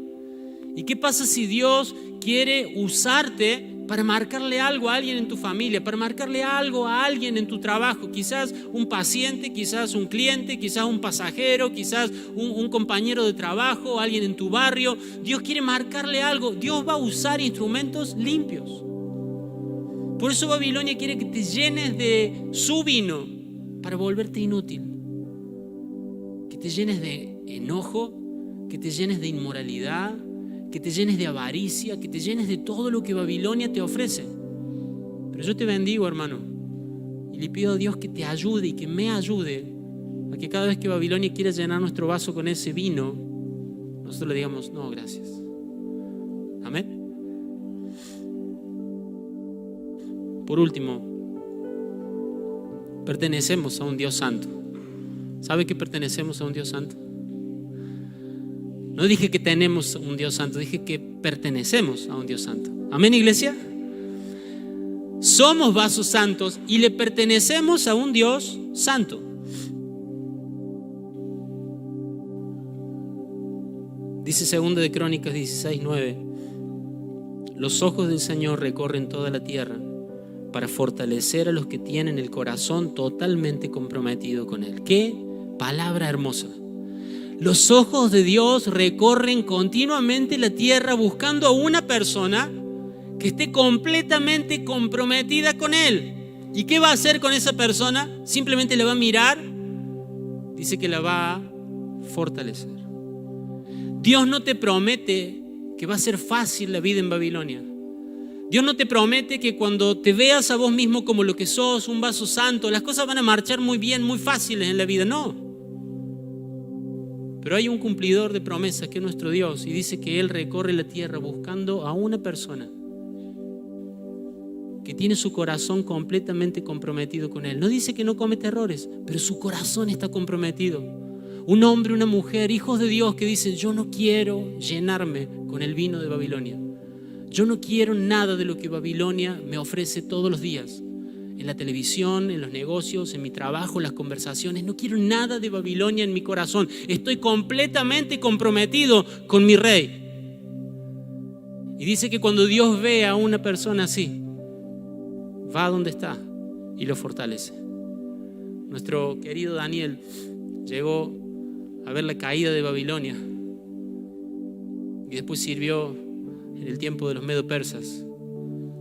¿Y qué pasa si Dios quiere usarte para marcarle algo a alguien en tu familia, para marcarle algo a alguien en tu trabajo? Quizás un paciente, quizás un cliente, quizás un pasajero, quizás un compañero de trabajo, alguien en tu barrio. Dios quiere marcarle algo. Dios va a usar instrumentos limpios. Por eso Babilonia quiere que te llenes de su vino para volverte inútil. Que te llenes de enojo, que te llenes de inmoralidad, que te llenes de avaricia, que te llenes de todo lo que Babilonia te ofrece. Pero yo te bendigo, hermano, y le pido a Dios que te ayude y que me ayude a que cada vez que Babilonia quiera llenar nuestro vaso con ese vino, nosotros le digamos, no, gracias. Amén. Por último, pertenecemos a un Dios santo. ¿Sabe que pertenecemos a un Dios santo? No dije que tenemos un Dios santo, dije que pertenecemos a un Dios santo. Amén, iglesia. Somos vasos santos y le pertenecemos a un Dios santo. Dice 2 de Crónicas 16:9: los ojos del Señor recorren toda la tierra para fortalecer a los que tienen el corazón totalmente comprometido con Él. ¡Qué palabra hermosa! Los ojos de Dios recorren continuamente la tierra buscando a una persona que esté completamente comprometida con Él. ¿Y qué va a hacer con esa persona? Simplemente la va a mirar. Dice que la va a fortalecer. Dios no te promete que va a ser fácil la vida en Babilonia. Dios no te promete que cuando te veas a vos mismo como lo que sos, un vaso santo, las cosas van a marchar muy bien, muy fáciles en la vida. No. Pero hay un cumplidor de promesas que es nuestro Dios, y dice que Él recorre la tierra buscando a una persona que tiene su corazón completamente comprometido con Él. No dice que no comete errores, pero su corazón está comprometido. Un hombre, una mujer, hijos de Dios que dicen, yo no quiero llenarme con el vino de Babilonia. Yo no quiero nada de lo que Babilonia me ofrece todos los días. En la televisión, en los negocios, en mi trabajo, en las conversaciones. No quiero nada de Babilonia en mi corazón. Estoy completamente comprometido con mi rey. Y dice que cuando Dios ve a una persona así, va a donde está y lo fortalece. Nuestro querido Daniel llegó a ver la caída de Babilonia y después sirvió en el tiempo de los medo-persas.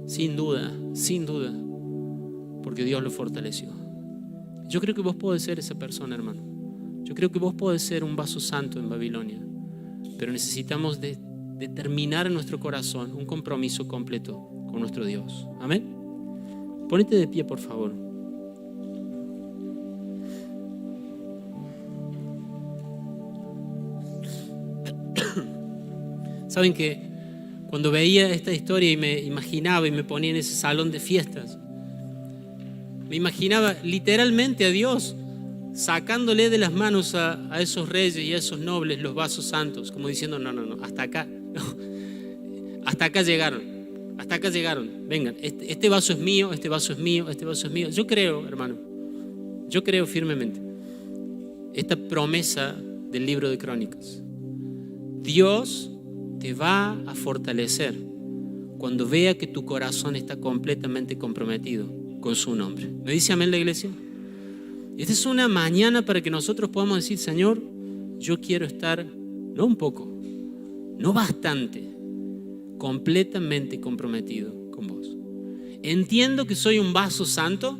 Sin duda, porque Dios lo fortaleció. Yo creo que vos podés ser esa persona, hermano. Yo creo que vos podés ser un vaso santo en Babilonia, pero necesitamos determinar en nuestro corazón un compromiso completo con nuestro Dios. Amén. Ponete de pie, por favor. Saben que cuando veía esta historia y me imaginaba y me ponía en ese salón de fiestas, me imaginaba literalmente a Dios sacándole de las manos a esos reyes y a esos nobles los vasos santos, como diciendo, no, hasta acá, no, hasta acá llegaron, vengan, este vaso es mío, este vaso es mío, este vaso es mío. Yo creo, hermano, yo creo firmemente esta promesa del libro de Crónicas. Dios te va a fortalecer cuando vea que tu corazón está completamente comprometido con su nombre. ¿Me dice amén la iglesia? Esta es una mañana para que nosotros podamos decir, Señor, yo quiero estar, no un poco, no bastante, completamente comprometido con vos. Entiendo que soy un vaso santo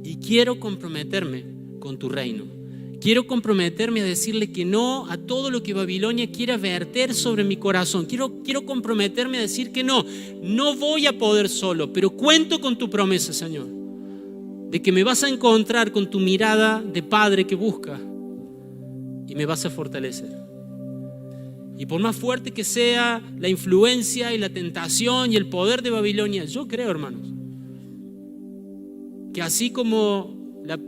y quiero comprometerme con tu reino. Quiero comprometerme a decirle que no a todo lo que Babilonia quiera verter sobre mi corazón. Quiero comprometerme a decir que no voy a poder solo, pero cuento con tu promesa, Señor, de que me vas a encontrar con tu mirada de padre que busca y me vas a fortalecer. Y por más fuerte que sea la influencia y la tentación y el poder de Babilonia, yo creo, hermanos, que así como la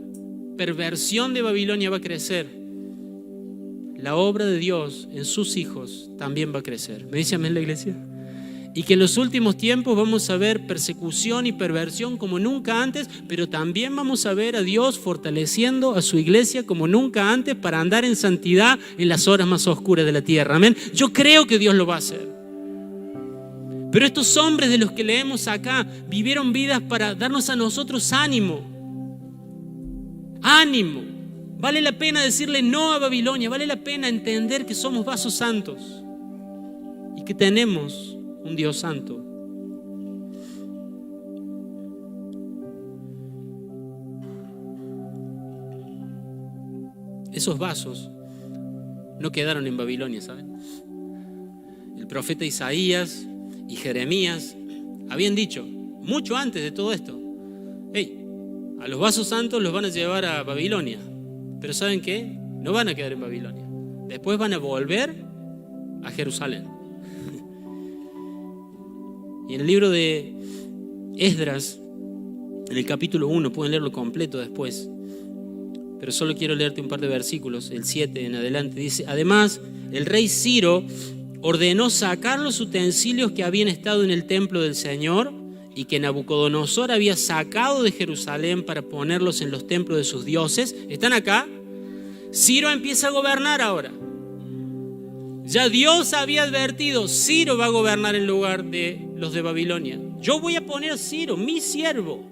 perversión de Babilonia va a crecer, la obra de Dios en sus hijos también va a crecer. ¿Me dice amén la iglesia? Y que en los últimos tiempos vamos a ver persecución y perversión como nunca antes, pero también vamos a ver a Dios fortaleciendo a su iglesia como nunca antes para andar en santidad en las horas más oscuras de la tierra. Amén. Yo creo que Dios lo va a hacer. Pero estos hombres de los que leemos acá vivieron vidas para darnos a nosotros ánimo. Ánimo. Vale la pena decirle no a Babilonia. Vale la pena entender que somos vasos santos y que tenemos un Dios santo. Esos vasos no quedaron en Babilonia, ¿saben? El profeta Isaías y Jeremías habían dicho, mucho antes de todo esto, hey, a los vasos santos los van a llevar a Babilonia. Pero ¿saben qué? No van a quedar en Babilonia. Después van a volver a Jerusalén. Y en el libro de Esdras, en el capítulo 1, pueden leerlo completo después, pero solo quiero leerte un par de versículos, el 7 en adelante, dice: además, el rey Ciro ordenó sacar los utensilios que habían estado en el templo del Señor y que Nabucodonosor había sacado de Jerusalén para ponerlos en los templos de sus dioses. ¿Están acá? Ciro empieza a gobernar ahora. Ya Dios había advertido, Ciro va a gobernar en lugar de los de Babilonia. Yo voy a poner a Ciro, mi siervo.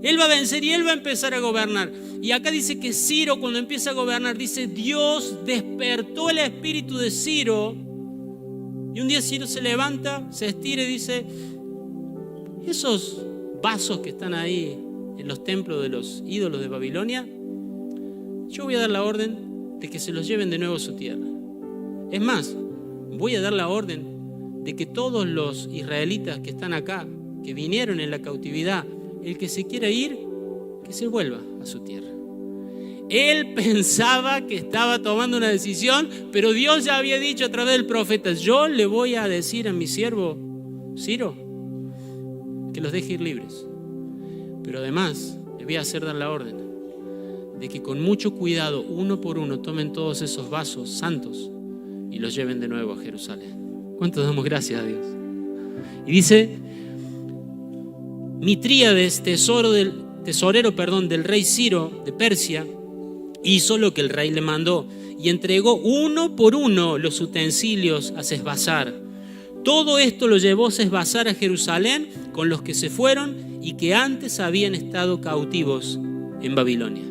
Él va a vencer y él va a empezar a gobernar. Y acá dice que Ciro, cuando empieza a gobernar, dice: Dios despertó el espíritu de Ciro. Y un día Ciro se levanta, se estira y dice: esos vasos que están ahí en los templos de los ídolos de Babilonia, yo voy a dar la orden de que se los lleven de nuevo a su tierra. Es más, voy a dar la orden de que todos los israelitas que están acá, que vinieron en la cautividad, el que se quiera ir, que se vuelva a su tierra. Él pensaba que estaba tomando una decisión, pero Dios ya había dicho a través del profeta: yo le voy a decir a mi siervo Ciro que los deje ir libres. Pero además le voy a hacer dar la orden de que con mucho cuidado, uno por uno, tomen todos esos vasos santos y los lleven de nuevo a Jerusalén. ¿Cuántos damos gracias a Dios? Y dice: Mitríades, tesorero del rey Ciro de Persia, hizo lo que el rey le mandó y entregó uno por uno los utensilios a Sesbazar. Todo esto lo llevó Sesbazar a Jerusalén con los que se fueron y que antes habían estado cautivos en Babilonia.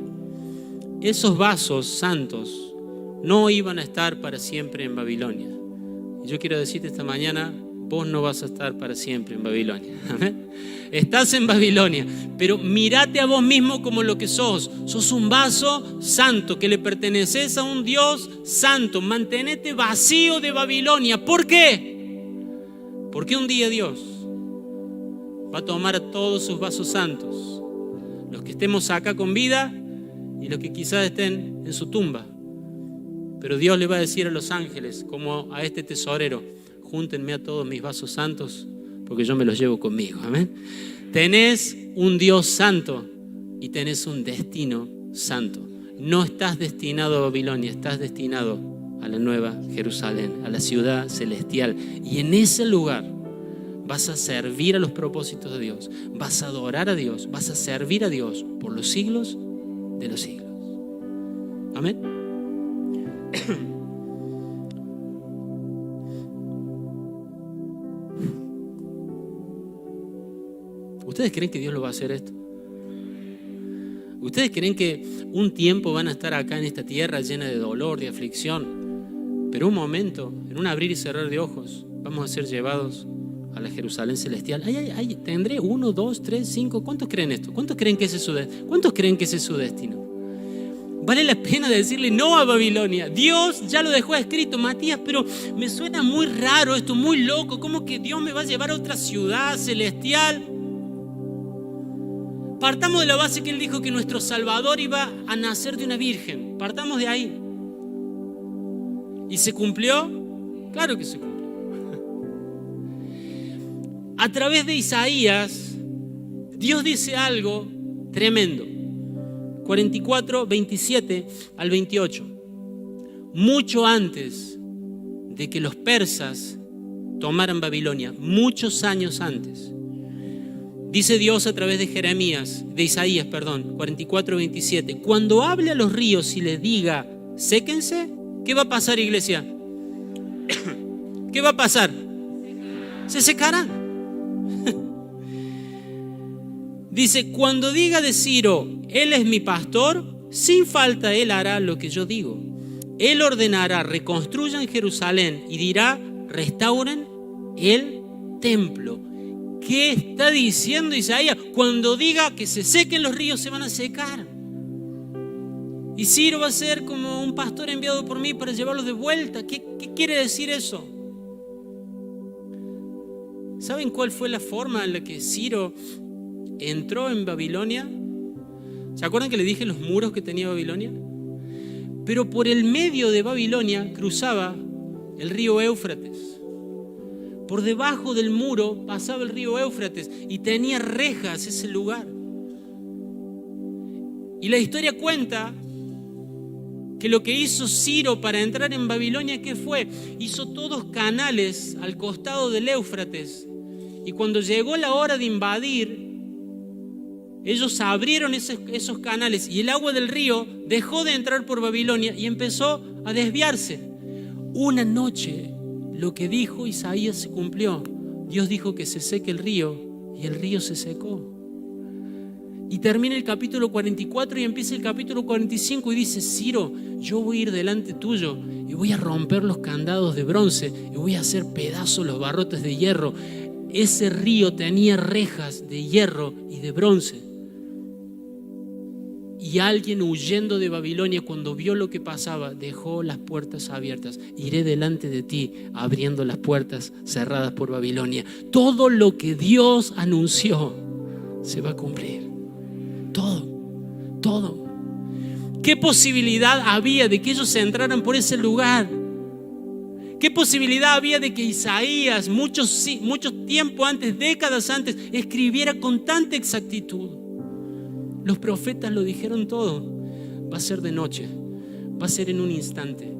Esos vasos santos no iban a estar para siempre en Babilonia. Y yo quiero decirte esta mañana: vos no vas a estar para siempre en Babilonia. Estás en Babilonia, pero mírate a vos mismo como lo que sos. Sos un vaso santo, que le perteneces a un Dios santo. Mantenete vacío de Babilonia. ¿Por qué? Porque un día Dios va a tomar a todos sus vasos santos, los que estemos acá con vida y los que quizás estén en su tumba. Pero Dios le va a decir a los ángeles, como a este tesorero: júntenme a todos mis vasos santos, porque yo me los llevo conmigo. Amén. Tenés un Dios santo y tenés un destino santo. No estás destinado a Babilonia, estás destinado a la nueva Jerusalén, a la ciudad celestial. Y en ese lugar vas a servir a los propósitos de Dios, vas a adorar a Dios, vas a servir a Dios por los siglos de los siglos. Amén. ¿Ustedes creen que Dios lo va a hacer esto? ¿Ustedes creen que un tiempo van a estar acá en esta tierra llena de dolor, de aflicción, pero un momento, en un abrir y cerrar de ojos, vamos a ser llevados a la Jerusalén celestial? Tendré 1, 2, 3, 5. ¿Cuántos creen esto? ¿Cuántos creen que ese es su destino? Vale la pena decirle no a Babilonia. Dios ya lo dejó escrito. Matías, pero me suena muy raro esto, muy loco. ¿Cómo que Dios me va a llevar a otra ciudad celestial? Partamos de la base que Él dijo que nuestro Salvador iba a nacer de una virgen. Partamos de ahí. ¿Y se cumplió? Claro que se cumplió. A través de Isaías, Dios dice algo tremendo. 44, 27 al 28. Mucho antes de que los persas tomaran Babilonia, muchos años antes, dice Dios a través de Isaías, 44, 27. Cuando hable a los ríos y les diga: séquense, ¿qué va a pasar, iglesia? ¿Qué va a pasar? Se secarán. Dice: cuando diga de Ciro: Él es mi pastor, sin falta Él hará lo que yo digo. Él ordenará: reconstruyan Jerusalén, y dirá: restauren el templo. ¿Qué está diciendo Isaías? Cuando diga que se sequen los ríos, se van a secar. Y Ciro va a ser como un pastor enviado por mí para llevarlos de vuelta. ¿Qué quiere decir eso? ¿Saben cuál fue la forma en la que Ciro entró en Babilonia. ¿Se acuerdan que le dije los muros que tenía Babilonia? Pero por el medio de Babilonia cruzaba el río Éufrates. Por debajo del muro pasaba el río Éufrates y tenía rejas ese lugar. Y la historia cuenta que lo que hizo Ciro para entrar en Babilonia, ¿qué fue? Hizo todos canales al costado del Éufrates. Y cuando llegó la hora de invadir, ellos abrieron esos canales y el agua del río dejó de entrar por Babilonia y empezó a desviarse. Una noche lo que dijo Isaías se cumplió. Dios dijo que se seque el río y el río se secó. Y termina el capítulo 44 y empieza el capítulo 45 y dice: Ciro, yo voy a ir delante tuyo y voy a romper los candados de bronce y voy a hacer pedazos los barrotes de hierro. Ese río tenía rejas de hierro y de bronce. Y alguien huyendo de Babilonia, cuando vio lo que pasaba, dejó las puertas abiertas. Iré delante de ti abriendo las puertas cerradas por Babilonia. Todo lo que Dios anunció se va a cumplir. Todo. ¿Qué posibilidad había de que ellos se entraran por ese lugar? ¿Qué posibilidad había de que Isaías, mucho tiempo antes, décadas antes, escribiera con tanta exactitud? Los profetas lo dijeron todo. Va a ser de noche, va a ser en un instante.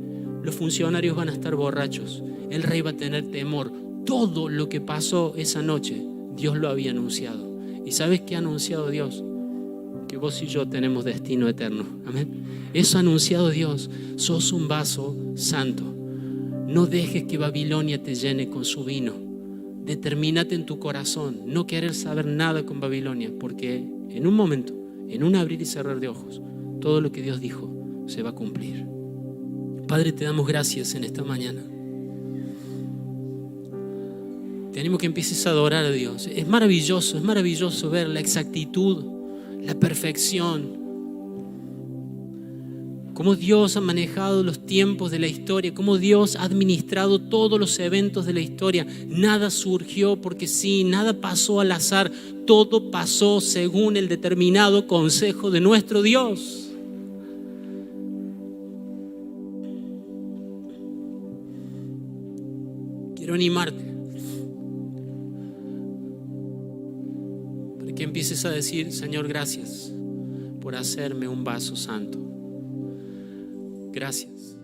Los funcionarios van a estar borrachos, el rey va a tener temor. Todo lo que pasó esa noche, Dios lo había anunciado. ¿Y sabes qué ha anunciado Dios? Que vos y yo tenemos destino eterno. Amén. Eso ha anunciado Dios. Sos un vaso santo. No dejes que Babilonia te llene con su vino. Determínate en tu corazón no querer saber nada con Babilonia, porque en un momento, en un abrir y cerrar de ojos, todo lo que Dios dijo se va a cumplir. Padre, te damos gracias en esta mañana. Te animo que empieces a adorar a Dios. Es maravilloso ver la exactitud, la perfección, cómo Dios ha manejado los tiempos de la historia, cómo Dios ha administrado todos los eventos de la historia. Nada surgió porque sí, nada pasó al azar, todo pasó según el determinado consejo de nuestro Dios. Quiero animarte para que empieces a decir: Señor, gracias por hacerme un vaso santo. Gracias.